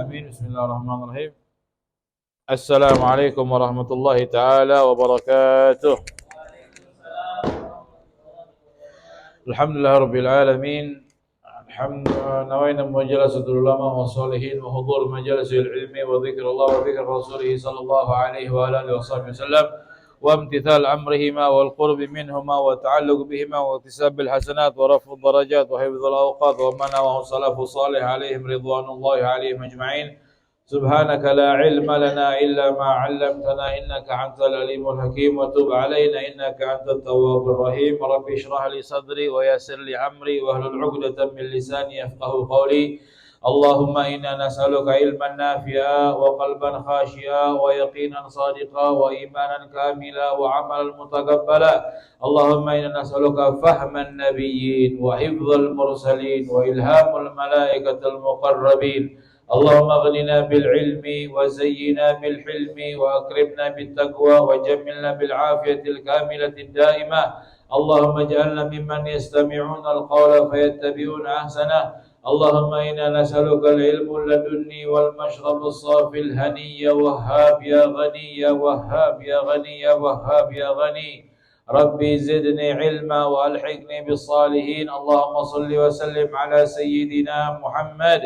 آمين. بسم الله الرحمن الرحيم. السلام عليكم ورحمة الله تعالى وبركاته. الحمد لله رب العالمين. نوينا مجالسة العلماء والصالحين وحضور مجالس العلم وذكر الله وذكر رسوله صلى الله عليه وعلى آله وصحبه وسلم وامتثال أمرهما والقرب منهما والتعلق بهما واكتساب الحسنات ورفع الدرجات وحفظ الأوقات وما نواه السلف الصالح عليهم رضوان الله عليهم أجمعين. سبحانك لا علم لنا إلا ما علمتنا إنك أنت العليم الحكيم وتب علينا إنك أنت التواب الرحيم. رب اشرح لي صدري ويسر لي أمري واحلل عقدة من لساني يفقهوا قولي. اللهم إنا نسألك علما نافعا وقلبا خاشعا ويقينا صادقا وإيمانا كاملا وعملا متقبلا. اللهم إنا نسألك فهم النبيين وحفظ المرسلين وإلهام الملائكة المقربين. اللهم اغننا بالعلم وزينا بالحلم وأكرمنا بالتقوى وجملنا بالعافية الكاملة الدائمة. اللهم اجعلنا ممن يستمعون القول فيتبعون أحسنه. اللهم إنا نسألك العلم اللدني والمشرب الصافي الهني يا وهاب يا غني يا وهاب يا غني يا وهاب يا غني. ربي زدني علما وألحقني بالصالحين. اللهم صل وسلم على سيدنا محمد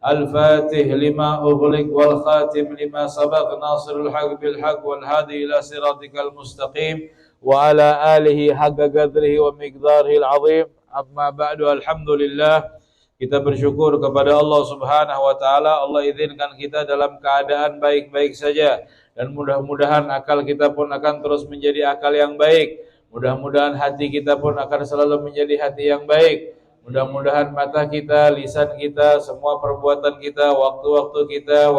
الفاتح لما أغلق والخاتم لما سبق ناصر الحق بالحق والهادي إلى صراطك المستقيم وعلى آله حق قدره ومقداره العظيم. Amma ba'du, alhamdulillah, kita bersyukur kepada Allah Subhanahu wa taala. Allah izinkan kita dalam keadaan baik-baik saja dan mudah-mudahan akal kita pun akan terus menjadi akal yang baik. Mudah-mudahan hati kita pun akan selalu menjadi hati yang baik. Mudah-mudahan mata kita, lisan kita, semua perbuatan kita, waktu-waktu kita,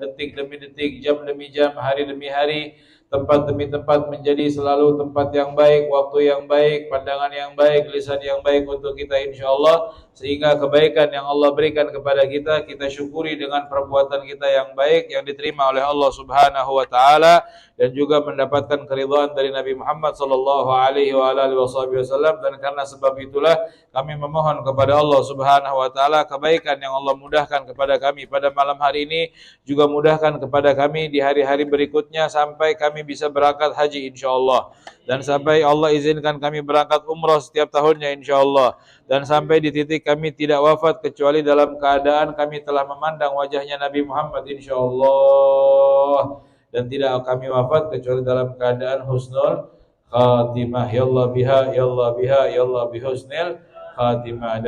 detik demi detik, jam demi jam, hari demi hari, tempat demi tempat menjadi selalu tempat yang baik, waktu yang baik, pandangan yang baik, lisan yang baik untuk kita insyaallah. Sehingga kebaikan yang Allah berikan kepada kita, kita syukuri dengan perbuatan kita yang baik yang diterima oleh Allah Subhanahu wa taala dan juga mendapatkan keridhaan dari Nabi Muhammad sallallahu alaihi wasallam. Dan karena sebab itulah kami memohon kepada Allah Subhanahu wa taala kebaikan yang Allah mudahkan kepada kami pada malam hari ini, juga mudahkan kepada kami di hari-hari berikutnya sampai kami bisa berangkat haji insyaallah, dan sampai Allah izinkan kami berangkat umrah setiap tahunnya insyaallah, dan sampai di titik kami tidak wafat kecuali dalam keadaan kami telah memandang wajahnya Nabi Muhammad insyaallah, dan tidak kami wafat kecuali dalam keadaan husnul khatimah. Ya Allah biha, ya Allah biha, ya Allah bihusnil khatimah.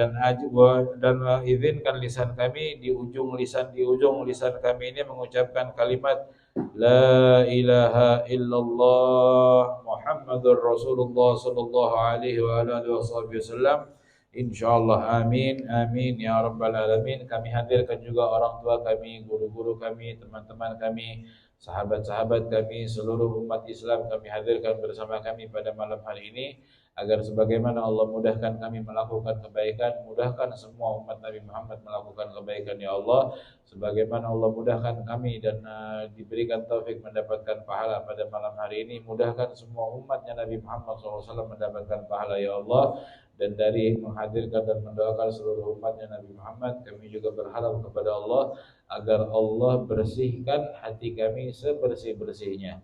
Dan izinkan lisan kami di ujung lisan kami ini mengucapkan kalimat La ilaha illallah Muhammadur Rasulullah sallallahu alaihi wa alihi wasallam insyaallah. Amin amin ya rabbal alamin. Kami hadirkan juga orang tua kami, guru-guru kami, teman-teman kami, sahabat-sahabat kami, seluruh umat Islam kami hadirkan bersama kami pada malam hari ini, agar sebagaimana Allah mudahkan kami melakukan kebaikan, mudahkan semua umat Nabi Muhammad melakukan kebaikan ya Allah. Sebagaimana Allah mudahkan kami dan diberikan taufik mendapatkan pahala pada malam hari ini, mudahkan semua umatnya Nabi Muhammad SAW mendapatkan pahala ya Allah. Dan dari menghadirkan dan mendoakan seluruh umatnya Nabi Muhammad, kami juga berharap kepada Allah agar Allah bersihkan hati kami sebersih-bersihnya,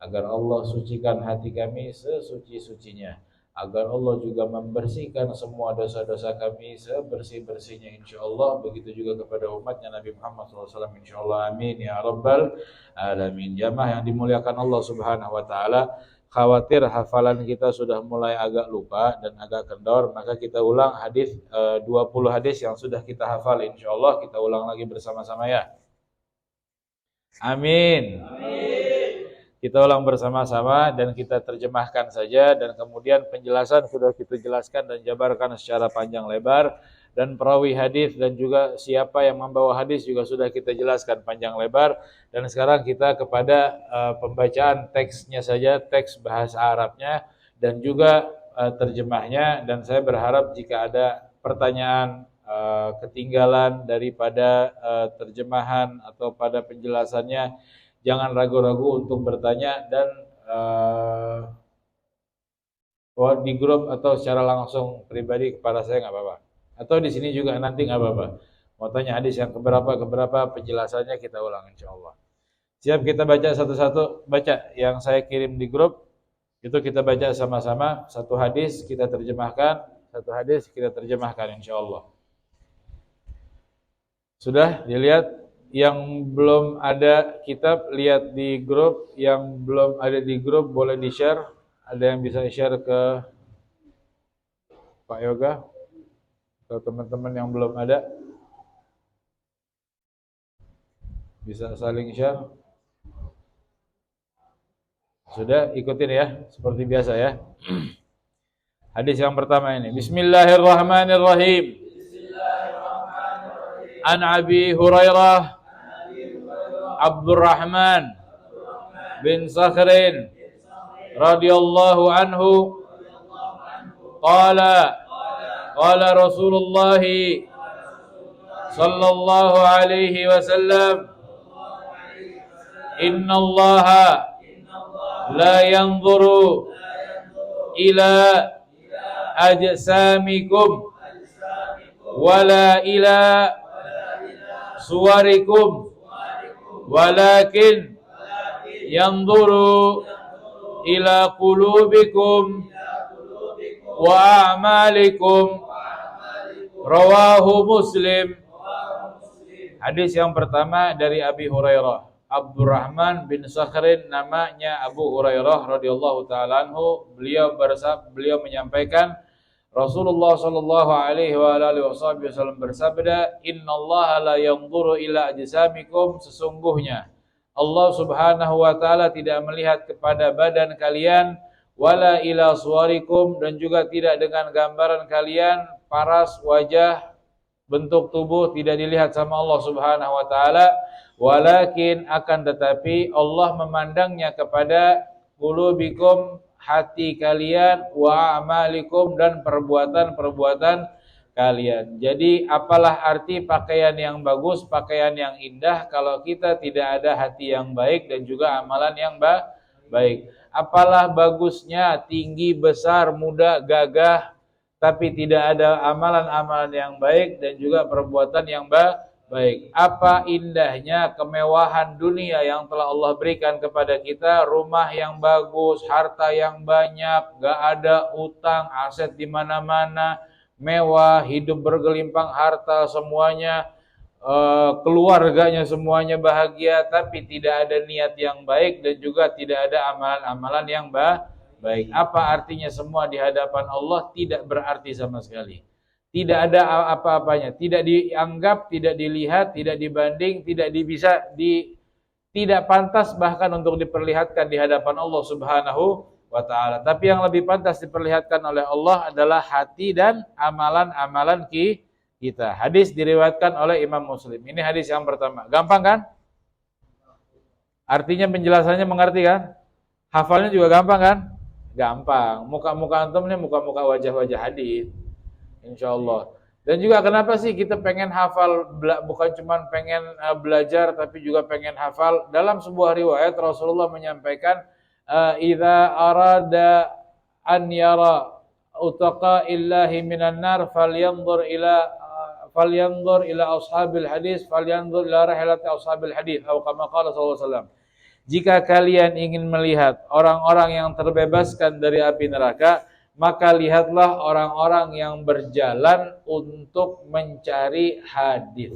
agar Allah sucikan hati kami sesuci-sucinya, agar Allah juga membersihkan semua dosa-dosa kami sebersih-bersihnya insyaallah. Begitu juga kepada umatnya Nabi Muhammad SAW insyaallah. Amin ya rabbal alamin. Jamaah yang dimuliakan Allah Subhanahu wa taala, khawatir hafalan kita sudah mulai agak lupa dan agak kendor, maka kita ulang hadis 20 hadis yang sudah kita hafal insyaallah. Kita ulang lagi bersama-sama ya. Amin. Amin. Kita ulang bersama-sama dan kita terjemahkan saja, dan kemudian penjelasan sudah kita jelaskan dan jabarkan secara panjang lebar, dan perawi hadis dan juga siapa yang membawa hadis juga sudah kita jelaskan panjang lebar. Dan sekarang kita kepada pembacaan teksnya saja, teks bahasa Arabnya dan juga terjemahnya. Dan saya berharap jika ada pertanyaan ketinggalan daripada terjemahan atau pada penjelasannya, jangan ragu-ragu untuk bertanya, dan di grup atau secara langsung pribadi kepada saya nggak apa-apa, atau di sini juga nanti nggak apa-apa. Mau tanya hadis yang keberapa penjelasannya kita ulang insyaallah. Siap kita baca satu-satu, baca yang saya kirim di grup. Itu kita baca sama-sama, satu hadis kita terjemahkan insyaallah. Sudah dilihat? Yang belum ada kitab lihat di grup, yang belum ada di grup boleh di-share. Ada yang bisa share ke Pak Yoga atau teman-teman yang belum ada? Bisa saling share. Sudah, ikutin ya, seperti biasa ya. Hadis yang pertama ini. Bismillahirrahmanirrahim. An Abi Hurairah Abdurrahman bin Sakhrin radhiyallahu anhu qala Rasulullah sallallahu alaihi wasallam inna Allah la yanzuru ila ajsamikum wala ila suwarikum walakin yanzuru ila qulubikum wa a'malikum. Rawahu Muslim. Hadis yang pertama dari Abi Hurairah Abdurrahman bin Sakhrin, namanya Abu Hurairah radhiyallahu taala anhu. Beliau menyampaikan Rasulullah sallallahu alaihi wasallam bersabda, "Innallaha la yanzuru ila ajsamikum." Sesungguhnya Allah Subhanahu wa taala tidak melihat kepada badan kalian, wala ila suwarikum, dan juga tidak dengan gambaran kalian, paras wajah, bentuk tubuh tidak dilihat sama Allah Subhanahu wa taala, walakin akan tetapi Allah memandangnya kepada qulubikum, hati kalian, wa amalikum, dan perbuatan-perbuatan kalian. Jadi apalah arti pakaian yang bagus, pakaian yang indah kalau kita tidak ada hati yang baik dan juga amalan yang baik. Apalah bagusnya tinggi, besar, muda, gagah, tapi tidak ada amalan-amalan yang baik dan juga perbuatan yang baik. Apa indahnya kemewahan dunia yang telah Allah berikan kepada kita, rumah yang bagus, harta yang banyak, gak ada utang, aset di mana-mana, mewah, hidup bergelimpang harta semuanya, keluarganya semuanya bahagia, tapi tidak ada niat yang baik dan juga tidak ada amalan-amalan yang baik. Apa artinya semua di hadapan Allah? Tidak berarti sama sekali. Tidak ada apa-apanya, tidak dianggap, tidak dilihat, tidak dibanding, tidak pantas bahkan untuk diperlihatkan di hadapan Allah Subhanahu wa taala. Tapi yang lebih pantas diperlihatkan oleh Allah adalah hati dan amalan-amalan kita. Hadis diriwayatkan oleh Imam Muslim. Ini hadis yang pertama. Gampang kan? Artinya penjelasannya mengerti kan? Hafalnya juga gampang kan? Gampang. Muka-muka antum ini muka-muka wajah-wajah hadis. Insyaallah. Dan juga kenapa sih kita pengen hafal, bukan cuma pengen belajar tapi juga pengen hafal. Dalam sebuah riwayat Rasulullah menyampaikan, idza arada an yara utaqa illahi minan nar falyanzur ila ashabil hadis, falyanzur ila rahilati ashabil hadis, atau kama qala sallallahu alaihi wasallam. Jika kalian ingin melihat orang-orang yang terbebaskan dari api neraka, maka lihatlah orang-orang yang berjalan untuk mencari hadis.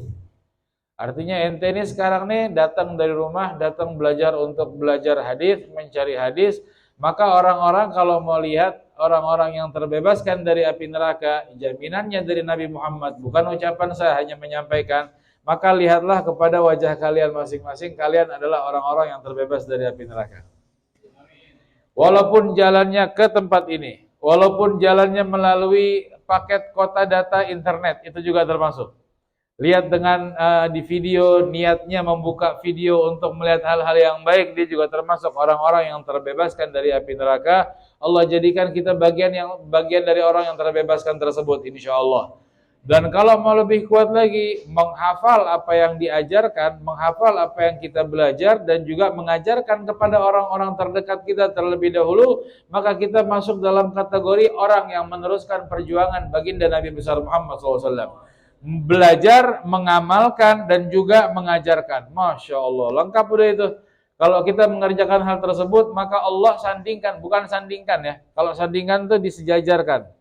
Artinya ente ini sekarang nih datang dari rumah, datang belajar untuk belajar hadis, mencari hadis, maka orang-orang kalau mau lihat orang-orang yang terbebaskan dari api neraka, jaminannya dari Nabi Muhammad, bukan ucapan saya, hanya menyampaikan, maka lihatlah kepada wajah kalian masing-masing, kalian adalah orang-orang yang terbebas dari api neraka. Walaupun jalannya ke tempat ini, walaupun jalannya melalui paket kota data internet, itu juga termasuk. Lihat dengan di video, niatnya membuka video untuk melihat hal-hal yang baik, dia juga termasuk orang-orang yang terbebaskan dari api neraka. Allah jadikan kita bagian dari orang yang terbebaskan tersebut, insyaallah. Dan kalau mau lebih kuat lagi, menghafal apa yang diajarkan, menghafal apa yang kita belajar, dan juga mengajarkan kepada orang-orang terdekat kita terlebih dahulu, maka kita masuk dalam kategori orang yang meneruskan perjuangan baginda Nabi besar Muhammad SAW. belajar, mengamalkan, dan juga mengajarkan. Masya Allah, lengkap udah itu. Kalau kita mengerjakan hal tersebut, maka Allah sandingkan, bukan sandingkan ya. Kalau sandingkan itu disejajarkan.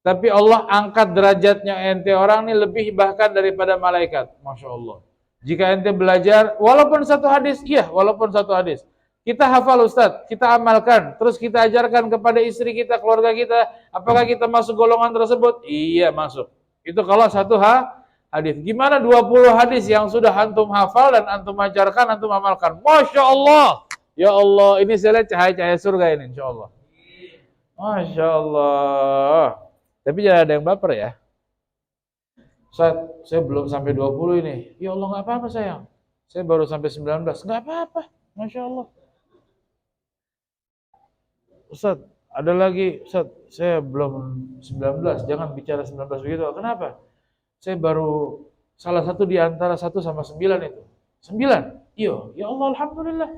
Tapi Allah angkat derajatnya ente orang ini lebih bahkan daripada malaikat. Masya Allah. Jika ente belajar, walaupun satu hadis, iya, walaupun satu hadis. Kita hafal Ustadz, kita amalkan, terus kita ajarkan kepada istri kita, keluarga kita, apakah kita masuk golongan tersebut? Iya, masuk. Itu kalau satu hadis. Gimana 20 hadis yang sudah antum hafal dan antum ajarkan, antum amalkan? Masya Allah. Ya Allah, ini saya lihat cahaya-cahaya surga ini, insya Allah. Masya Allah. Tapi jangan ada yang baper ya. Ustaz, saya belum sampai 20 ini. Ya Allah, nggak apa-apa sayang. Saya baru sampai 19. Nggak apa-apa. Masya Allah. Ustaz, ada lagi. Ustaz, saya belum 19. Jangan bicara 19 begitu. Kenapa? Saya baru salah satu di antara 1 sama 9 itu. 9? Iya. Ya Allah, Alhamdulillah.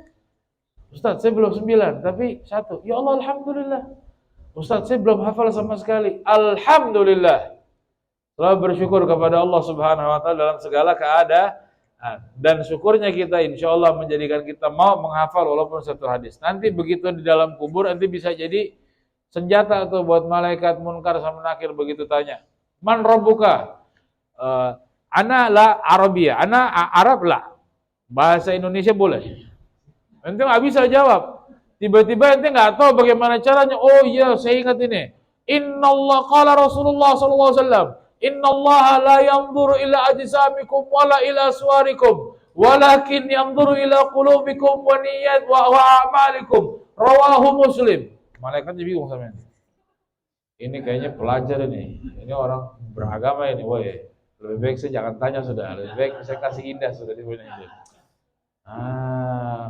Ustaz, saya belum 9. Tapi 1. Ya Allah, Alhamdulillah. Ustaz, saya belum hafal sama sekali. Alhamdulillah. Selalu bersyukur kepada Allah Subhanahu wa taala dalam segala keadaan. Dan syukurnya kita insya Allah menjadikan kita mau menghafal walaupun satu hadis. Nanti begitu di dalam kubur nanti bisa jadi senjata tuh buat malaikat munkar sama nakir begitu tanya. Man rabbuka? Ana la Arabia. Ana Arab la. Bahasa Indonesia boleh. Nanti nggak bisa jawab. Tiba-tiba ente nggak tahu bagaimana caranya. Oh iya, saya ingat ini. Innallah qala Rasulullah sallallahu alaihi wasallam, innallaha la yanzuru ila ajsamikum wala ila suwarikum, walakin yanzuru ila qulubikum wa niyyat wa a'malikum. Rawahu Muslim. Malaikat bingung sama ini. Ini kayaknya pelajar ini. Ini orang beragama ini, woy. Lebih baik saya jangan tanya sudah. Lebih baik saya kasih indah sudah di sini.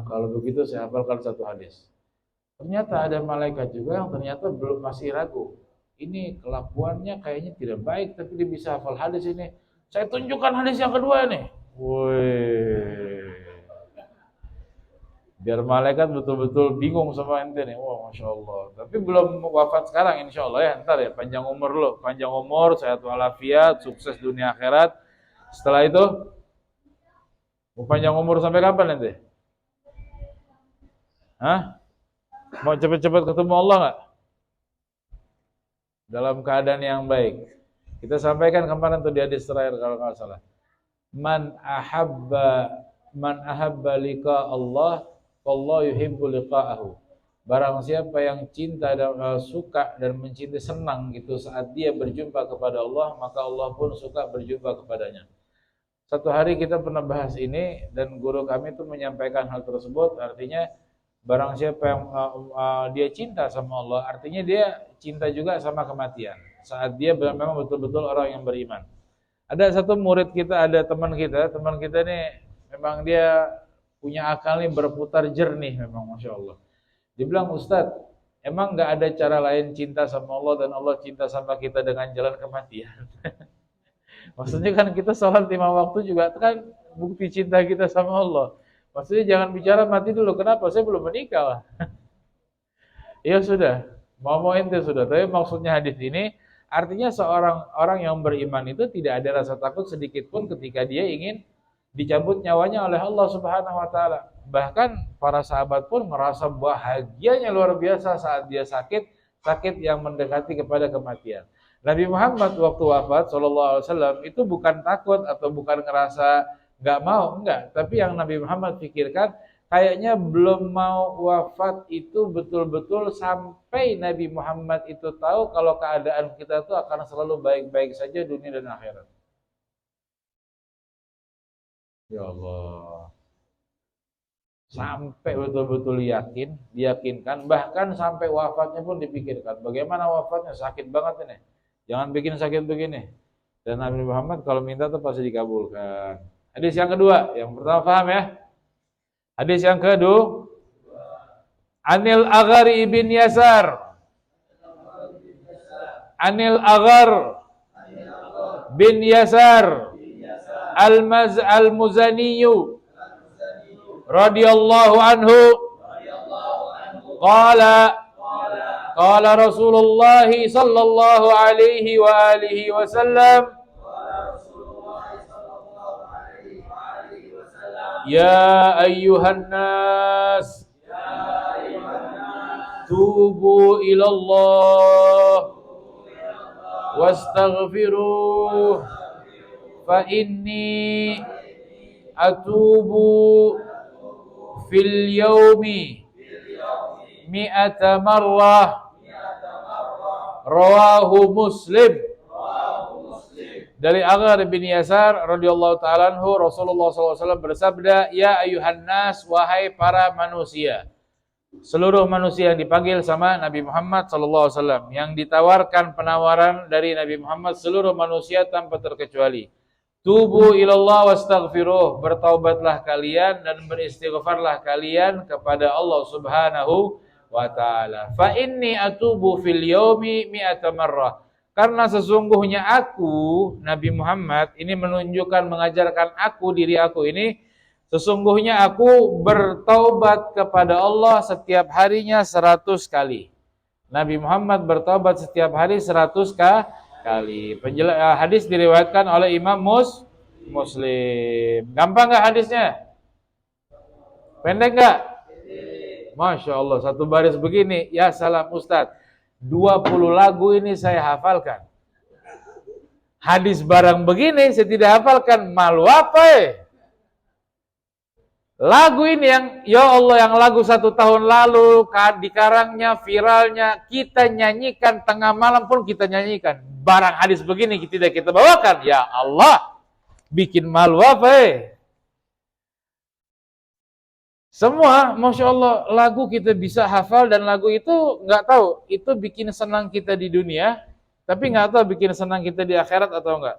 Kalau begitu saya hafalkan satu hadis. Ternyata ada malaikat juga yang ternyata belum masih ragu. Ini kelakuannya kayaknya tidak baik, tapi dia bisa hafal hadis ini. Saya tunjukkan hadis yang kedua ini. Woi, biar malaikat betul-betul bingung sama ente nih. Wah, Masya Allah. Tapi belum wafat sekarang, insya Allah ya. Ntar ya, panjang umur lo. Panjang umur, sehat walafiat, sukses dunia akhirat. Setelah itu, mau panjang umur sampai kapan ente? Hah? Mau cepat-cepat ketemu Allah nggak? Dalam keadaan yang baik. Kita sampaikan kemarin tuh di hadis terakhir kalau nggak salah. Man ahabba liqa Allah, Allah yuhibbu liqa'ahu. Barang siapa yang cinta dan suka dan mencintai, senang gitu saat dia berjumpa kepada Allah, maka Allah pun suka berjumpa kepadanya. Satu hari kita pernah bahas ini dan guru kami itu menyampaikan hal tersebut, artinya barang siapa yang dia cinta sama Allah, artinya dia cinta juga sama kematian. Saat dia memang betul-betul orang yang beriman. Ada satu murid kita, ada teman kita ini memang dia punya akal nih berputar jernih memang, Masya Allah. Dia bilang, Ustadz, emang nggak ada cara lain cinta sama Allah dan Allah cinta sama kita dengan jalan kematian? Maksudnya kan kita sholat 5 waktu juga kan bukti cinta kita sama Allah. Maksudnya jangan bicara mati dulu. Kenapa? Saya belum menikah lah. Ya sudah, mau ente sudah. Tapi maksudnya hadis ini artinya seorang orang yang beriman itu tidak ada rasa takut sedikit pun ketika dia ingin dicabut nyawanya oleh Allah Subhanahu wa taala. Bahkan para sahabat pun merasa bahagianya luar biasa saat dia sakit yang mendekati kepada kematian. Nabi Muhammad waktu wafat sallallahu alaihi wasallam itu bukan takut atau bukan ngerasa nggak mau, enggak. Tapi yang Nabi Muhammad pikirkan, kayaknya belum mau wafat itu betul-betul sampai Nabi Muhammad itu tahu kalau keadaan kita itu akan selalu baik-baik saja dunia dan akhirat. Ya Allah. Sampai betul-betul diyakinkan, bahkan sampai wafatnya pun dipikirkan. Bagaimana wafatnya? Sakit banget ini. Jangan bikin sakit begini. Dan Nabi Muhammad kalau minta itu pasti dikabulkan. Hadis yang kedua, yang pertama paham ya? Hadis yang kedua, Anil Aghar ibn Yasar. Anil Aghar bin Yasar al-Muzaniyu radhiyallahu anhu qala Rasulullah sallallahu alaihi wa alihi wasallam Ya ayyuhan nas, tubu ilallah wastaghfiruh fa inni atubu fil yaumi mi'ata marrah. Rawahu Muslim. Dari Aghar bin Yasar radhiyallahu ta'ala anhu, Rasulullah SAW bersabda, ya ayuhan nas, wahai para manusia. Seluruh manusia yang dipanggil sama Nabi Muhammad SAW, yang ditawarkan penawaran dari Nabi Muhammad, seluruh manusia tanpa terkecuali. Tubu ilallah wastaghfiruh, bertaubatlah kalian dan beristighfarlah kalian kepada Allah Subhanahu wa ta'ala. Fa inni atubu fil yaumi mi'ata marrah. Karena sesungguhnya aku, Nabi Muhammad, ini menunjukkan, mengajarkan aku, diri aku ini, sesungguhnya aku bertaubat kepada Allah setiap harinya 100 kali. Nabi Muhammad bertaubat setiap hari 100 kali. Hadis diriwayatkan oleh Imam Muslim. Gampang gak hadisnya? Pendek gak? Masya Allah, satu baris begini. Ya salam Ustadz, 20 lagu ini saya hafalkan. Hadis barang begini saya tidak hafalkan, malu apa ya? Lagu ini yang, ya Allah, yang lagu 1 tahun lalu, dikarangnya, viralnya, kita nyanyikan, tengah malam pun kita nyanyikan. Barang hadis begini tidak kita bawakan, ya Allah, bikin malu apa ya? Semua, Masya Allah, lagu kita bisa hafal, dan lagu itu nggak tahu, itu bikin senang kita di dunia, tapi nggak tahu bikin senang kita di akhirat atau enggak.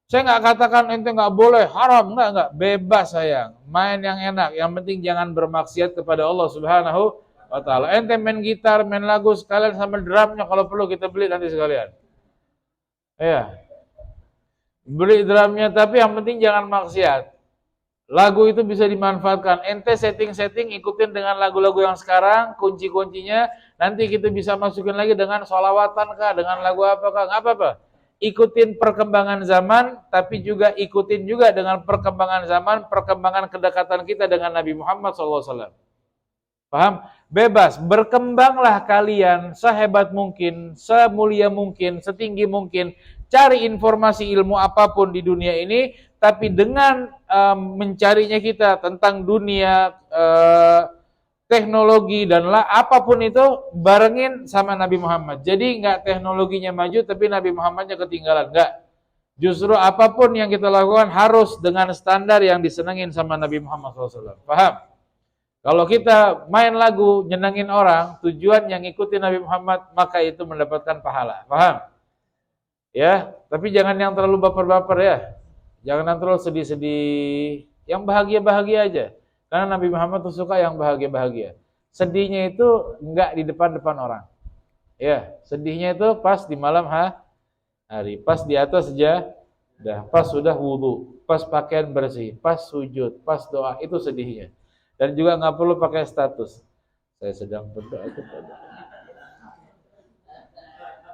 Saya nggak katakan ente nggak boleh, haram, enggak, bebas sayang, main yang enak, yang penting jangan bermaksiat kepada Allah Subhanahu wa ta'ala. Ente main gitar, main lagu sekalian sama drumnya, kalau perlu kita beli nanti sekalian. Ya, beli drumnya, tapi yang penting jangan maksiat. Lagu itu bisa dimanfaatkan. Ente setting-setting, ikutin dengan lagu-lagu yang sekarang, kunci-kuncinya, nanti kita bisa masukin lagi dengan sholawatan kah, dengan lagu apa kah, nggak apa-apa. Ikutin perkembangan zaman, tapi juga ikutin juga dengan perkembangan zaman, perkembangan kedekatan kita dengan Nabi Muhammad SAW. Paham? Bebas, berkembanglah kalian sehebat mungkin, semulia mungkin, setinggi mungkin, cari informasi ilmu apapun di dunia ini, tapi dengan mencarinya kita tentang dunia, teknologi, dan apapun itu, barengin sama Nabi Muhammad. Jadi nggak teknologinya maju, tapi Nabi Muhammadnya ketinggalan. Nggak. Justru apapun yang kita lakukan harus dengan standar yang disenengin sama Nabi Muhammad SAW. Paham? Kalau kita main lagu, nyenengin orang, tujuan yang ikuti Nabi Muhammad, maka itu mendapatkan pahala. Paham? Ya, tapi jangan yang terlalu baper-baper ya. Jangan yang terlalu sedih-sedih. Yang bahagia-bahagia aja. Karena Nabi Muhammad tuh suka yang bahagia-bahagia. Sedihnya itu enggak di depan-depan orang. Ya, sedihnya itu pas di malam hari, pas di atas sajadah, pas sudah wudu, pas pakaian bersih, pas sujud, pas doa, itu sedihnya. Dan juga nggak perlu pakai status. Saya sedang berdoa kepada.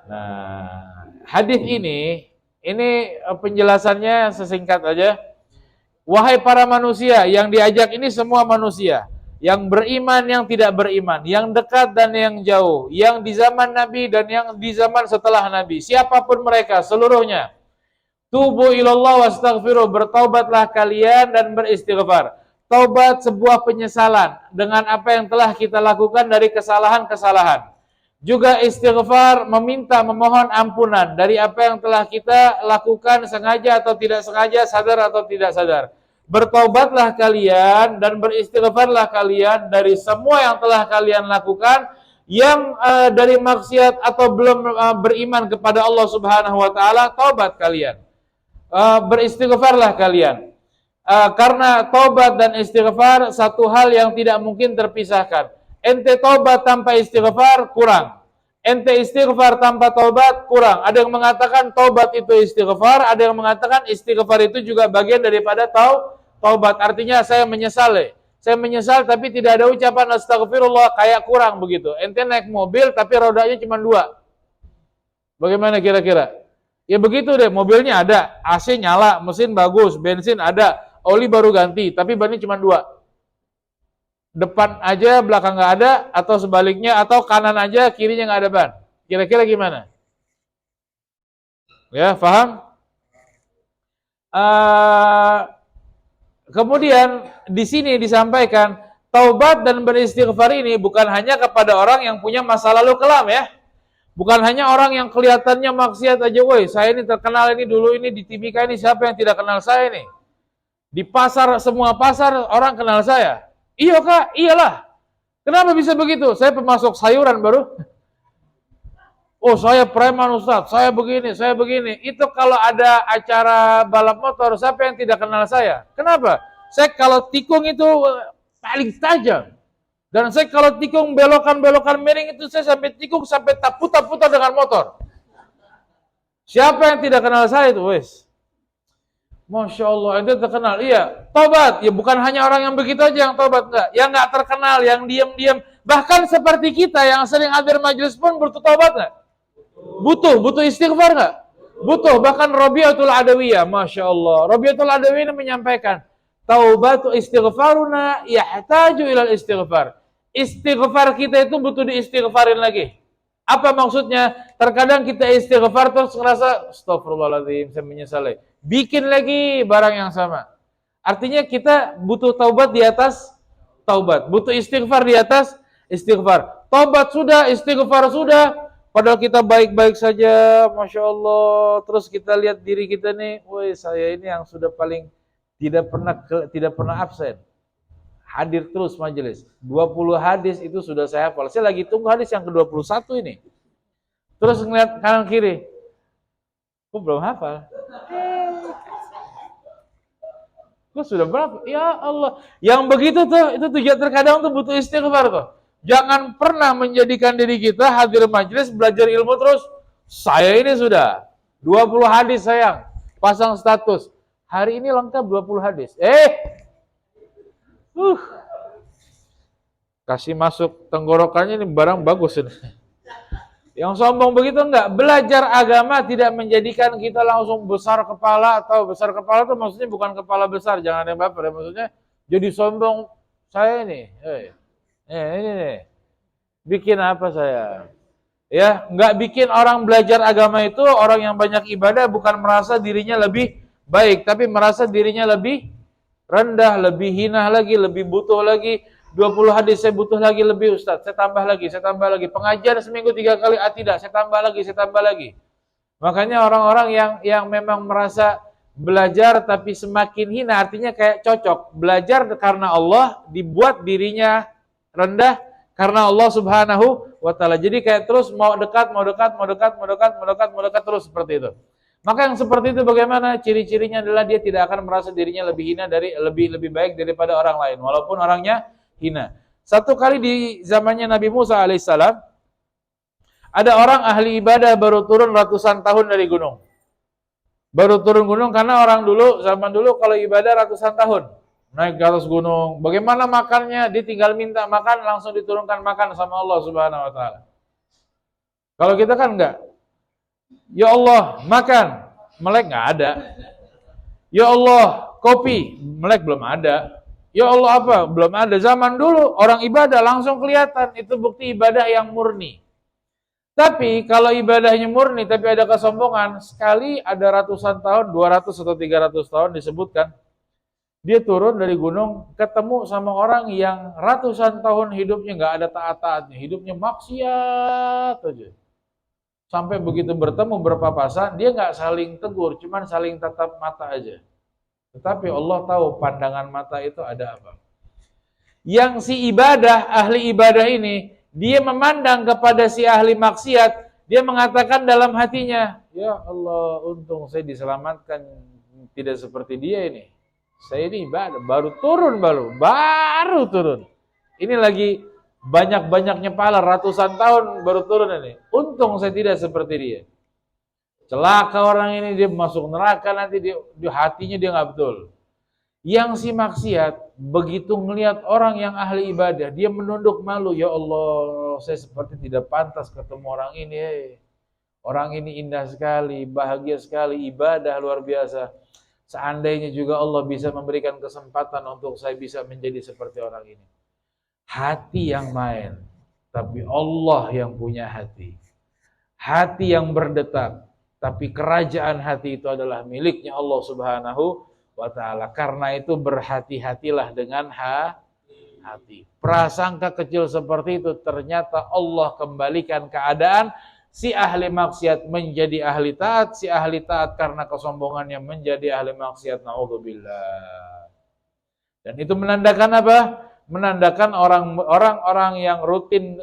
Nah, hadis ini penjelasannya sesingkat aja. Wahai para manusia, yang diajak ini semua manusia, yang beriman, yang tidak beriman, yang dekat dan yang jauh, yang di zaman Nabi dan yang di zaman setelah Nabi, siapapun mereka seluruhnya. Tubu ilallah wastaghfiruh, bertaubatlah kalian dan beristighfar. Taubat sebuah penyesalan dengan apa yang telah kita lakukan dari kesalahan-kesalahan. Juga istighfar, meminta, memohon ampunan dari apa yang telah kita lakukan sengaja atau tidak sengaja, sadar atau tidak sadar. Bertaubatlah kalian dan beristighfarlah kalian dari semua yang telah kalian lakukan, yang dari maksiat atau belum beriman kepada Allah Subhanahu wa ta'ala, taubat kalian. Beristighfarlah kalian. Karena taubat dan istighfar satu hal yang tidak mungkin terpisahkan. Ente taubat tanpa istighfar kurang. Ente istighfar tanpa taubat kurang. Ada yang mengatakan taubat itu istighfar, ada yang mengatakan istighfar itu juga bagian daripada taubat. Artinya saya menyesal Saya menyesal tapi tidak ada ucapan astagfirullah, kayak kurang begitu. Ente naik mobil tapi rodanya cuma 2. Bagaimana kira-kira? Ya begitu deh, mobilnya ada, AC nyala, mesin bagus, bensin ada, oli baru ganti, tapi bannya cuma 2. Depan aja, belakang nggak ada, atau sebaliknya, atau kanan aja, kirinya nggak ada ban. Kira-kira gimana? Ya, paham? Kemudian di sini disampaikan, taubat dan beristighfar ini bukan hanya kepada orang yang punya masa lalu kelam ya. Bukan hanya orang yang kelihatannya maksiat aja, woi, saya ini terkenal ini dulu ini di Timika ini, siapa yang tidak kenal saya ini? Di pasar, semua pasar orang kenal saya. Iya kak, iyalah. Kenapa bisa begitu? Saya pemasok sayuran baru. Oh saya preman Ustaz, saya begini. Itu kalau ada acara balap motor, siapa yang tidak kenal saya? Kenapa? Saya kalau tikung itu paling tajam. Dan saya kalau tikung belokan miring itu saya sampai tikung sampai tak putar-putar dengan motor. Siapa yang tidak kenal saya itu, wes? Masya Allah, itu terkenal. Iya, tobat. Ya bukan hanya orang yang begitu aja yang tobat, enggak. Yang enggak terkenal, yang diam-diam. Bahkan seperti kita yang sering hadir majelis pun butuh tobat enggak? Butuh istighfar enggak? Butuh. Bahkan Rabi'atul Adawiyah, Masya Allah. Rabi'atul Adawiyah menyampaikan, taubatu istighfaruna yahtaju ilal istighfar. Istighfar kita itu butuh diistighfarin lagi. Apa maksudnya? Terkadang kita istighfar terus ngerasa astagfirullahaladzim, saya menyesal. Bikin lagi barang yang sama. Artinya kita butuh taubat di atas taubat. Butuh istighfar di atas istighfar. Taubat sudah, istighfar sudah. Padahal kita baik-baik saja, Masya Allah. Terus kita lihat diri kita nih, woi saya ini yang sudah paling tidak pernah absen. Hadir terus majelis. 20 hadis itu sudah saya hafal. Saya lagi tunggu hadis yang ke-21 ini. Terus ngeliat kanan kiri. Kok belum hafal? Kok sudah berapa? Ya Allah. Yang begitu tuh, itu tujuan terkadang tuh butuh istighfar kok. Jangan pernah menjadikan diri kita hadir majelis belajar ilmu terus. Saya ini sudah 20 hadis sayang. Pasang status. Hari ini lengkap 20 hadis. Kasih masuk tenggorokannya ini barang bagus ini. Yang sombong begitu enggak. Belajar agama tidak menjadikan kita langsung besar kepala, atau besar kepala itu maksudnya bukan kepala besar, jangan yang baper ya, maksudnya jadi sombong. Saya ini ini nih. Bikin apa saya? Ya, enggak bikin orang belajar agama itu orang yang banyak ibadah bukan merasa dirinya lebih baik, tapi merasa dirinya lebih rendah, lebih hina lagi, lebih butuh lagi. 20 hadis saya butuh lagi lebih Ustaz, saya tambah lagi. Pengajian seminggu 3 kali, tidak, saya tambah lagi. Makanya orang-orang yang memang merasa belajar tapi semakin hina, artinya kayak cocok. Belajar karena Allah, dibuat dirinya rendah karena Allah Subhanahu wa Ta'ala. Jadi kayak terus mau dekat terus seperti itu. Maka yang seperti itu bagaimana? Ciri-cirinya adalah dia tidak akan merasa dirinya lebih hina lebih baik daripada orang lain, walaupun orangnya hina. Satu kali di zamannya Nabi Musa alaihissalam, ada orang ahli ibadah baru turun ratusan tahun dari gunung. Baru turun gunung karena orang dulu, zaman dulu kalau ibadah ratusan tahun. Naik ke atas gunung. Bagaimana makannya? Dia tinggal minta makan, langsung diturunkan makan sama Allah Subhanahu wa Ta'ala. Kalau kita kan enggak. Ya Allah, makan. Melek enggak ada. Ya Allah, kopi. Melek belum ada. Ya Allah apa? Belum ada. Zaman dulu orang ibadah langsung kelihatan. Itu bukti ibadah yang murni. Tapi kalau ibadahnya murni tapi ada kesombongan, sekali ada ratusan tahun, 200 atau 300 tahun disebutkan, dia turun dari gunung, ketemu sama orang yang ratusan tahun hidupnya nggak ada taat-taatnya, hidupnya maksiat aja. Sampai begitu bertemu berpapasan, dia nggak saling tegur, cuman saling tatap mata aja. Tetapi Allah tahu pandangan mata itu ada apa. Yang si ibadah, ahli ibadah ini, dia memandang kepada si ahli maksiat, dia mengatakan dalam hatinya, ya Allah, untung saya diselamatkan, tidak seperti dia ini. Saya ini ibadah, baru turun. Ini lagi banyak-banyaknya pahala, ratusan tahun baru turun ini. Untung saya tidak seperti dia. Celaka orang ini, dia masuk neraka nanti, dia hatinya dia nggak betul. Yang si maksiat begitu ngelihat orang yang ahli ibadah, dia menunduk malu, ya Allah, saya seperti tidak pantas ketemu orang ini. Orang ini indah sekali, bahagia sekali, ibadah luar biasa. Seandainya juga Allah bisa memberikan kesempatan untuk saya bisa menjadi seperti orang ini. Hati yang main, tapi Allah yang punya hati. Hati yang berdetak, tapi kerajaan hati itu adalah miliknya Allah Subhanahu wa ta'ala. Karena itu berhati-hatilah dengan hati. Prasangka kecil seperti itu ternyata Allah kembalikan keadaan si ahli maksiat menjadi ahli taat, si ahli taat karena kesombongannya menjadi ahli maksiat. Na'udzubillah. Dan itu menandakan apa? Menandakan orang-orang yang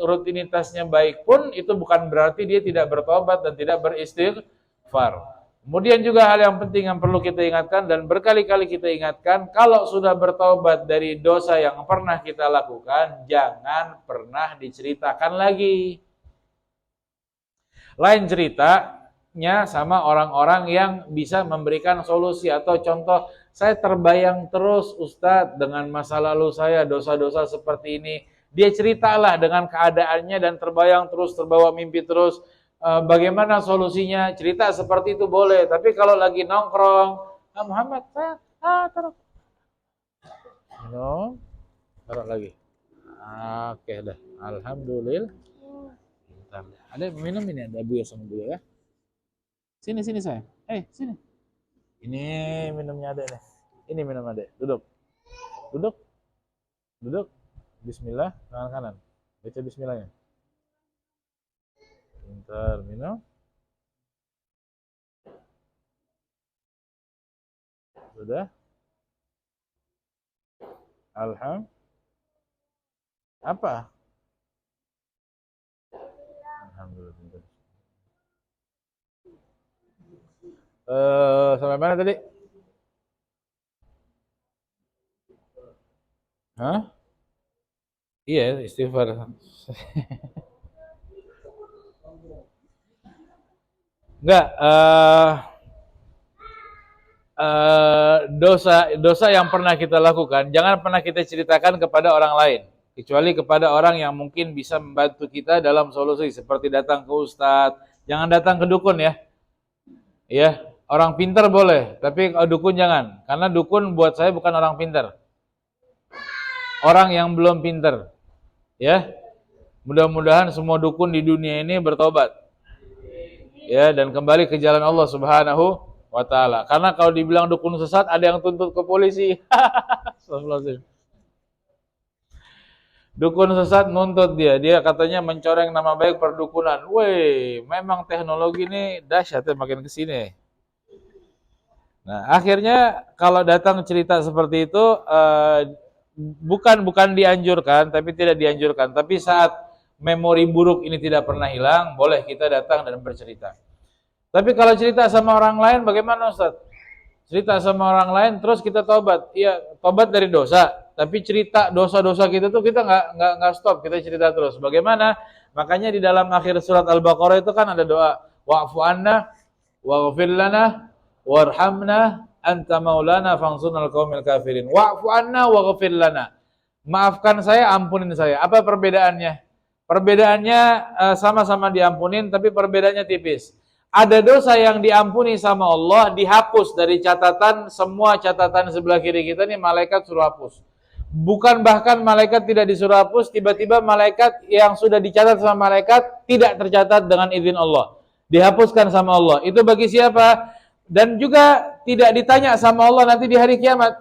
rutinitasnya baik pun itu bukan berarti dia tidak bertobat dan tidak beristighfar. Kemudian juga hal yang penting yang perlu kita ingatkan dan berkali-kali kita ingatkan, kalau sudah bertobat dari dosa yang pernah kita lakukan, jangan pernah diceritakan lagi. Lain ceritanya sama orang-orang yang bisa memberikan solusi atau contoh. Saya terbayang terus Ustadz dengan masa lalu saya, dosa-dosa seperti ini. Dia ceritalah dengan keadaannya dan terbayang terus, terbawa mimpi terus. Bagaimana solusinya? Cerita seperti itu boleh. Tapi kalau lagi nongkrong, Muhammad, taruh. No, taruh lagi. Oke dah. Alhamdulillah. Bentar. Ada minum ini, ada buaya sama buaya ya. Sini saya. Sini. Ini minumnya adek nih. Ini minum adek. Duduk. Bismillah, tangan kanan. Baca bismillahnya. Bentar, minum. Sudah? Alhamdulillah. Apa? Alhamdulillah. Sampai mana tadi? Hah? Iya, istighfar. Enggak, dosa yang pernah kita lakukan jangan pernah kita ceritakan kepada orang lain, kecuali kepada orang yang mungkin bisa membantu kita dalam solusi, seperti datang ke ustadz. Jangan datang ke dukun ya. Ya, orang pintar boleh, tapi dukun jangan, karena dukun buat saya bukan orang pintar. Orang yang belum pintar. Ya. Mudah-mudahan semua dukun di dunia ini bertobat. Ya, dan kembali ke jalan Allah Subhanahu wa ta'ala. Karena kalau dibilang dukun sesat, ada yang tuntut ke polisi. Dukun sesat nuntut dia katanya mencoreng nama baik perdukunan. Woi, memang teknologi ini dahsyat ya, makin kesini. Nah, akhirnya kalau datang cerita seperti itu, bukan dianjurkan, tapi tidak dianjurkan. Tapi saat memori buruk ini tidak pernah hilang, boleh kita datang dan bercerita. Tapi kalau cerita sama orang lain, bagaimana Ustaz? Cerita sama orang lain, terus kita tobat. Iya, tobat dari dosa. Tapi cerita dosa-dosa kita tuh kita nggak stop, kita cerita terus. Bagaimana? Makanya di dalam akhir surat Al-Baqarah itu kan ada doa, wa'fu anna, waghfir lana, warhamna, anta maulana, fansurna al-qaumil kafirin. Wa'fu anna, waghfir lana. Maafkan saya, ampunin saya. Apa perbedaannya? Perbedaannya sama-sama diampunin, tapi perbedaannya tipis. Ada dosa yang diampuni sama Allah, dihapus dari catatan, semua catatan sebelah kiri kita nih malaikat suruh hapus. Bukan bahkan malaikat tidak disuruh hapus, tiba-tiba malaikat yang sudah dicatat sama malaikat tidak tercatat dengan izin Allah. Dihapuskan sama Allah. Itu bagi siapa? Dan juga tidak ditanya sama Allah nanti di hari kiamat.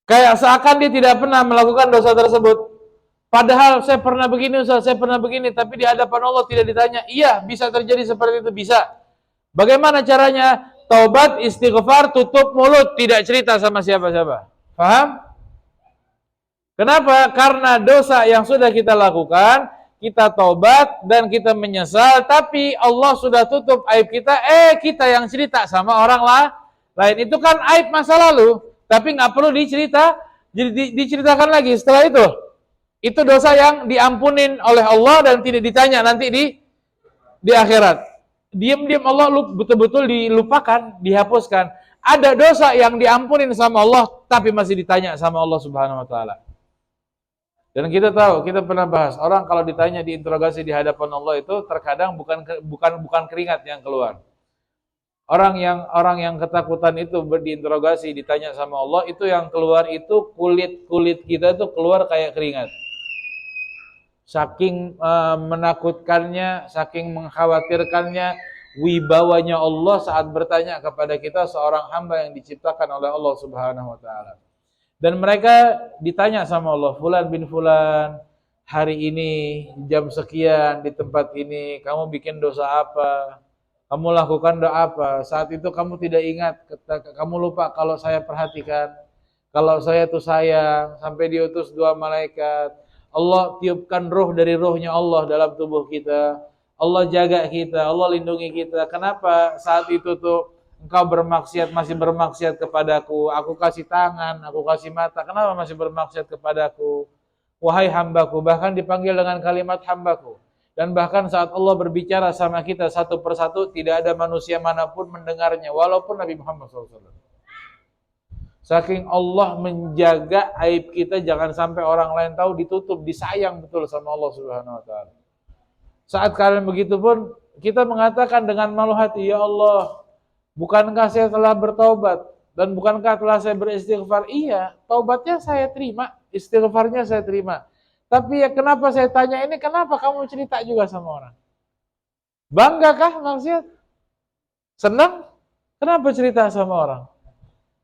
Kayak seakan dia tidak pernah melakukan dosa tersebut. Padahal saya pernah begini Ustaz, saya pernah begini, tapi di hadapan Allah tidak ditanya. Iya, bisa terjadi seperti itu, bisa. Bagaimana caranya? Taubat, istighfar, tutup mulut, tidak cerita sama siapa-siapa. Paham? Kenapa? Karena dosa yang sudah kita lakukan, kita taubat dan kita menyesal, tapi Allah sudah tutup aib kita, kita yang cerita sama orang lain. Itu kan aib masa lalu, tapi nggak perlu diceritakan lagi setelah itu. Itu dosa yang diampunin oleh Allah dan tidak ditanya nanti di akhirat. Diam-diam Allah betul-betul dilupakan, dihapuskan. Ada dosa yang diampunin sama Allah tapi masih ditanya sama Allah Subhanahu wa taala. Dan kita tahu, kita pernah bahas, orang kalau ditanya diinterogasi di hadapan Allah itu terkadang bukan keringat yang keluar. Orang yang ketakutan itu diinterogasi, ditanya sama Allah, itu yang keluar itu kulit kita itu keluar kayak keringat. Saking menakutkannya, saking mengkhawatirkannya wibawanya Allah saat bertanya kepada kita seorang hamba yang diciptakan oleh Allah Subhanahu wa taala. Dan mereka ditanya sama Allah, Fulan bin Fulan, hari ini jam sekian di tempat ini kamu bikin dosa apa? Kamu lakukan doa apa? Saat itu kamu tidak ingat, kamu lupa kalau saya perhatikan, kalau saya tuh sayang, sampai diutus 2 malaikat. Allah tiupkan ruh dari ruhnya Allah dalam tubuh kita. Allah jaga kita, Allah lindungi kita. Kenapa saat itu tuh engkau bermaksiat, masih bermaksiat kepadaku? Aku kasih tangan, aku kasih mata. Kenapa masih bermaksiat kepadaku? Wahai hambaku, bahkan dipanggil dengan kalimat hambaku. Dan bahkan saat Allah berbicara sama kita satu persatu, tidak ada manusia manapun mendengarnya, walaupun Nabi Muhammad SAW. Saking Allah menjaga aib kita, jangan sampai orang lain tahu, ditutup, disayang betul sama Allah Subhanahu Wa Taala. Saat kalian begitu pun, kita mengatakan dengan malu hati, ya Allah, bukankah saya telah bertaubat? Dan bukankah telah saya beristighfar? Iya, taubatnya saya terima, istighfarnya saya terima. Tapi ya kenapa saya tanya ini, kenapa kamu cerita juga sama orang? Bangga kah maksiat? Senang? Kenapa cerita sama orang?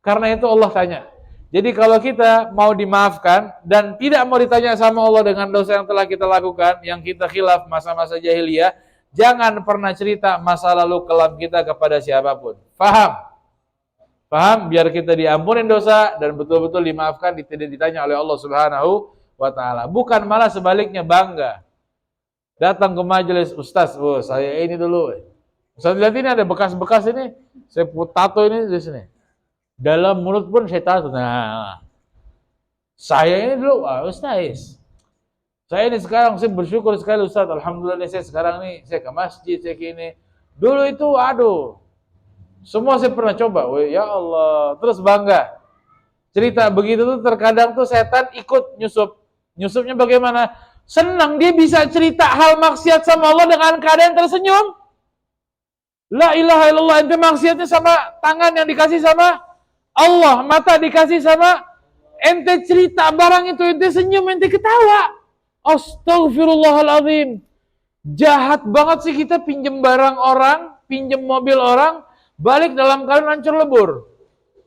Karena itu Allah tanya. Jadi kalau kita mau dimaafkan dan tidak mau ditanya sama Allah dengan dosa yang telah kita lakukan, yang kita khilaf masa-masa jahiliyah, jangan pernah cerita masa lalu kelam kita kepada siapapun. Faham? Faham? Biar kita diampunin dosa dan betul-betul dimaafkan, tidak ditanya oleh Allah Subhanahu wa ta'ala. Bukan malah sebaliknya bangga. Datang ke majelis, Ustaz, saya ini dulu. Ustaz, lihat ini ada bekas-bekas ini. Saya tato ini di sini. Dalam mulut pun saya tato. Nah, saya ini dulu, Ustaz. Saya ini sekarang, saya bersyukur sekali Ustaz. Alhamdulillah saya sekarang ini, saya ke masjid, saya ke ini. Dulu itu, aduh. Semua saya pernah coba. Ya Allah. Terus bangga. Cerita begitu tuh terkadang tuh setan ikut nyusup. Nyusupnya bagaimana? Senang dia bisa cerita hal maksiat sama Allah dengan keadaan tersenyum. La ilaha illallah, ente maksiatnya sama tangan yang dikasih sama Allah, mata dikasih sama ente, cerita barang itu ente senyum, ente ketawa. Astaghfirullahaladzim. Jahat banget sih kita pinjem barang orang, pinjem mobil orang, balik dalam keadaan hancur lebur.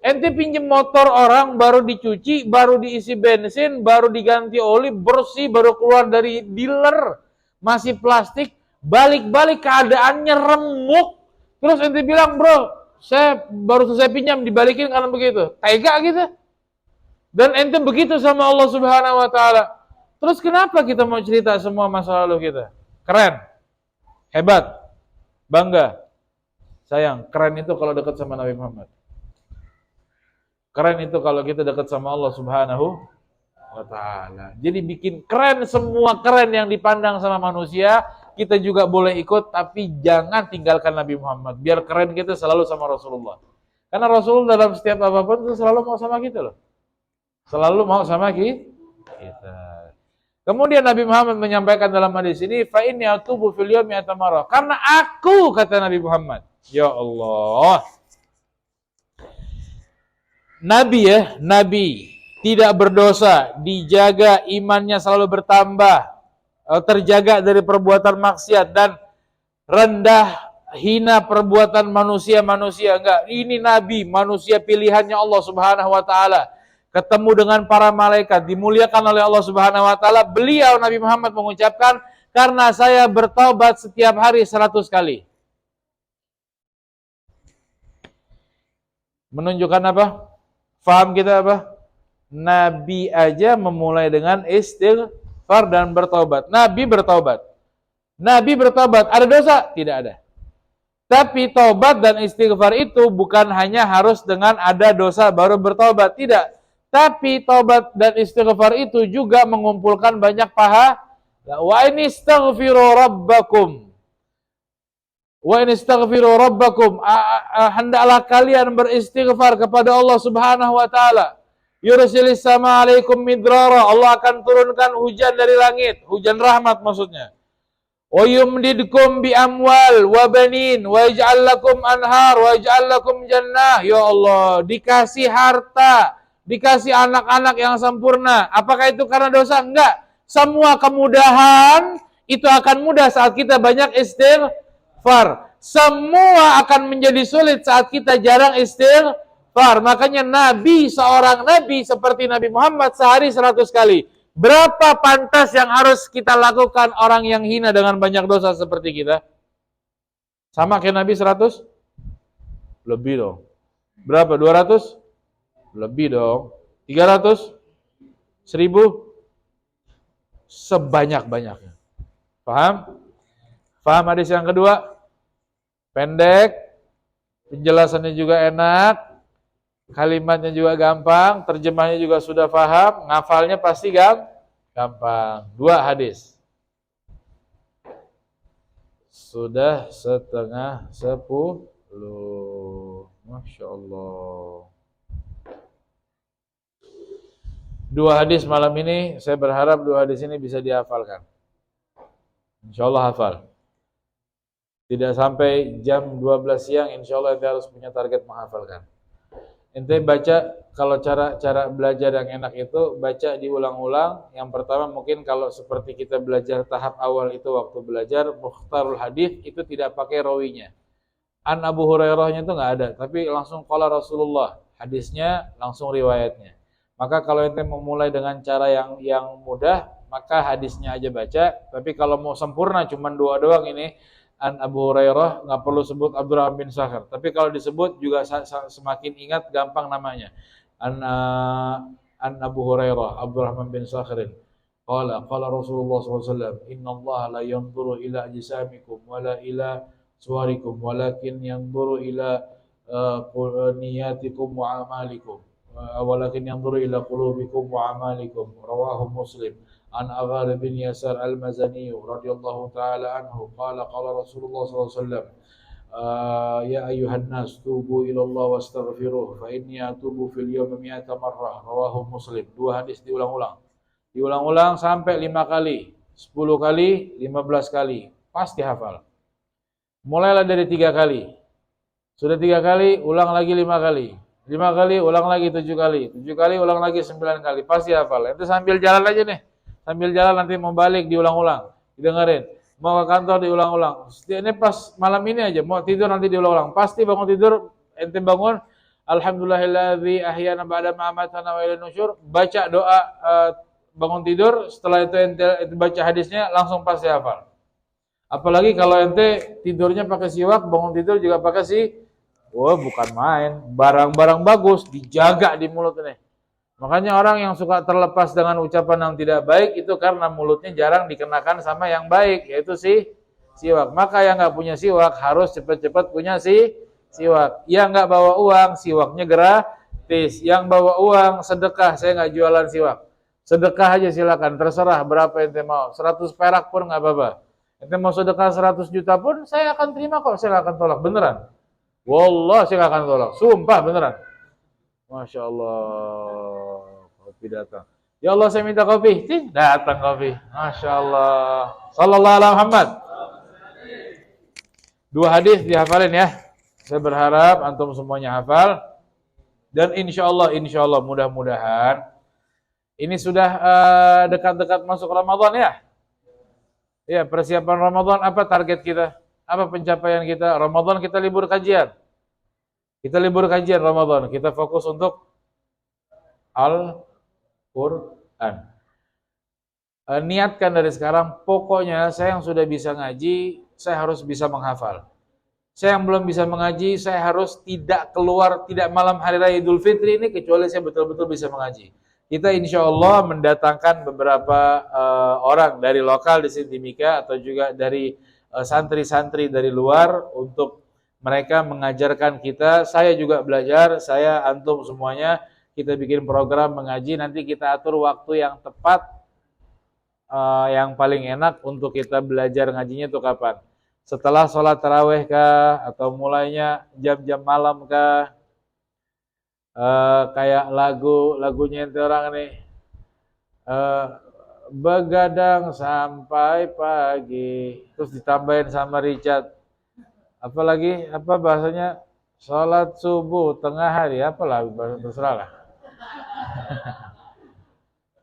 Ente pinjem motor orang, baru dicuci, baru diisi bensin, baru diganti oli, bersih, baru keluar dari dealer, masih plastik, balik-balik keadaannya remuk. Terus ente bilang, bro, saya baru selesai pinjam, dibalikin karena begitu. Tega gitu. Dan ente begitu sama Allah Subhanahu Wa Taala. Terus kenapa kita mau cerita semua masa lalu kita? Keren, hebat, bangga. Sayang, keren itu kalau dekat sama Nabi Muhammad. Keren itu kalau kita dekat sama Allah Subhanahu wa ta'ala. Jadi bikin keren, semua keren yang dipandang sama manusia, kita juga boleh ikut, tapi jangan tinggalkan Nabi Muhammad. Biar keren kita selalu sama Rasulullah. Karena Rasulullah dalam setiap apapun itu selalu mau sama kita loh. Selalu mau sama kita. Kemudian Nabi Muhammad menyampaikan dalam hadis ini, fa inni atubu fil yaumi atamara. Karena aku, kata Nabi Muhammad. Ya Allah. Nabi tidak berdosa, dijaga imannya selalu bertambah, terjaga dari perbuatan maksiat dan rendah hina perbuatan manusia-manusia. Enggak, ini Nabi, manusia pilihannya Allah Subhanahu wa taala. Ketemu dengan para malaikat, dimuliakan oleh Allah Subhanahu wa taala. Beliau Nabi Muhammad mengucapkan, karena saya bertaubat setiap hari 100 kali. Menunjukkan apa? Faham kita apa? Nabi aja memulai dengan istighfar dan bertobat. Nabi bertobat. Nabi bertobat. Ada dosa? Tidak ada. Tapi tobat dan istighfar itu bukan hanya harus dengan ada dosa baru bertobat. Tidak. Tapi tobat dan istighfar itu juga mengumpulkan banyak pahala. Wa in istaghfiru rabbakum. Wa in istaghfiru rabbakum, hendaklah kalian beristighfar kepada Allah Subhanahu wa taala. Yursilis sama alaikum midrara, Allah akan turunkan hujan dari langit, hujan rahmat maksudnya. Wa yumdidkum bi amwal wa banin wa yaj'al lakum anhar wa yaj'al lakum jannah. Ya Allah, dikasih harta, dikasih anak-anak yang sempurna. Apakah itu karena dosa? Enggak. Semua kemudahan itu akan mudah saat kita banyak istighfar. Semua akan menjadi sulit saat kita jarang istighfar. Makanya seorang nabi seperti Nabi Muhammad sehari 100 kali. Berapa pantas yang harus kita lakukan orang yang hina dengan banyak dosa seperti kita? Sama kayak Nabi 100? Lebih dong. Berapa? 200? Lebih dong. 300? 1000? Sebanyak-banyaknya. Paham? Paham hadis yang kedua? Pendek, penjelasannya juga enak, kalimatnya juga gampang, terjemahnya juga sudah paham, ngafalnya pasti gampang. 2 hadis. Sudah setengah 10. Masya Allah. 2 hadis malam ini, saya berharap 2 hadis ini bisa dihafalkan. Insya Allah hafal. Tidak sampai jam 12 siang, insya Allah ente harus punya target menghafalkan. Ente baca, kalau cara belajar yang enak itu baca diulang-ulang. Yang pertama mungkin kalau seperti kita belajar tahap awal itu waktu belajar Mukhtarul Hadis itu tidak pakai rawinya. An Abu Hurairahnya itu nggak ada, tapi langsung qala Rasulullah, hadisnya langsung riwayatnya. Maka kalau ente memulai dengan cara yang mudah, maka hadisnya aja baca. Tapi kalau mau sempurna cuma 2 doang ini An Abu Hurairah, nggak perlu sebut Abdurrahman bin Sakhir. Tapi kalau disebut juga semakin ingat, gampang namanya. An Abu Hurairah, Abdurrahman bin Sakhir. Qala Rasulullah SAW, Inna Allah la yanzuru ila ajsamikum wala ila suwarikum walakin yanzuru ila niyatikum wa amalikum. Walakin yanzuru ila qulubikum wa amalikum. Rawahu Muslim. An Aghar bin Yasar al-Mazani radhiyallahu taala anhu qala Rasulullah sallallahu alaihi wasallam ya ayuhan nas tubu ila Allah wastaghfiruh fa inni atubu fil yawmi 100 marrah. Rawahu Muslim. 2 hadis diulang-ulang sampai 5 kali, 10 kali, 15 kali, pasti hafal. Mulailah dari 3 kali. Sudah 3 kali, ulang lagi 5 kali. 5 kali, ulang lagi 7 kali. 7 kali, ulang lagi 9 kali. Pasti hafal. Itu sambil jalan aja nih. Sambil jalan nanti mau balik diulang-ulang. Didengerin. Mau ke kantor diulang-ulang. Ini pas malam ini aja. Mau tidur nanti diulang-ulang. Pasti bangun tidur, ente bangun. Alhamdulillahilladzi ahyana ba'da ma amatana wa ilaihi nusyur. Baca doa bangun tidur. Setelah itu ente baca hadisnya, langsung pasti hafal. Apalagi kalau ente tidurnya pakai siwak, bangun tidur juga pakai wah bukan main, barang-barang bagus dijaga di mulut ini. Makanya orang yang suka terlepas dengan ucapan yang tidak baik itu karena mulutnya jarang dikenakan sama yang baik, yaitu siwak. Maka yang nggak punya siwak harus cepat-cepat punya siwak. Yang nggak bawa uang, siwaknya gratis. Yang bawa uang sedekah, saya nggak jualan siwak. Sedekah aja silakan, terserah berapa ente mau. 100 perak pun nggak apa-apa. Ente mau sedekah 100 juta pun saya akan terima kok, saya nggak akan tolak, beneran. Wallah saya nggak akan tolak, sumpah beneran. Masya Allah, kopi datang. Ya Allah saya minta kopi, datang kopi. Masya Allah. Sallallahu alaihi Muhammad. 2 hadis dihafalin ya. Saya berharap antum semuanya hafal. Dan insya Allah mudah-mudahan ini sudah dekat-dekat masuk Ramadan ya. Ya, persiapan Ramadan apa target kita? Apa pencapaian kita? Ramadan kita libur kajian. Kita libur kajian Ramadan, kita fokus untuk Al-Quran. Niatkan dari sekarang, pokoknya saya yang sudah bisa ngaji, saya harus bisa menghafal. Saya yang belum bisa mengaji, saya harus tidak keluar, tidak malam hari raya Idul Fitri ini, kecuali saya betul-betul bisa mengaji. Kita insya Allah mendatangkan beberapa orang dari lokal di sini Timika, atau juga dari santri-santri dari luar untuk mereka mengajarkan kita. Saya juga belajar, saya antum semuanya, kita bikin program mengaji, nanti kita atur waktu yang tepat, yang paling enak untuk kita belajar ngajinya itu kapan? Setelah sholat tarawih kah? Atau mulainya jam-jam malam kah? Kayak lagunya ente orang nih, begadang sampai pagi. Terus ditambahin sama Richard. Apalagi apa bahasanya? Salat subuh tengah hari, apalah terserah lah.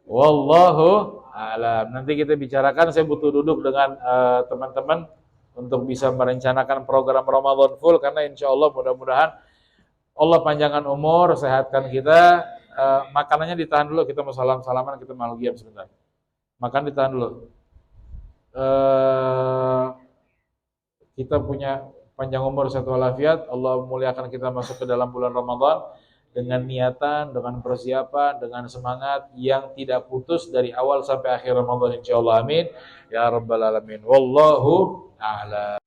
Wallahu a'lam. Nanti kita bicarakan, saya butuh duduk dengan teman-teman untuk bisa merencanakan program Ramadan full, karena insya Allah mudah-mudahan Allah panjangkan umur, sehatkan kita. Makanannya ditahan dulu, kita mau salam-salaman, kita mau giam sebentar. Makan ditahan dulu. Kita punya panjang umur, sehat walafiat. Allah muliakan kita masuk ke dalam bulan Ramadan dengan niatan, dengan persiapan, dengan semangat yang tidak putus dari awal sampai akhir Ramadan insyaallah. Amin ya rabbal alamin. Wallahu a'lam.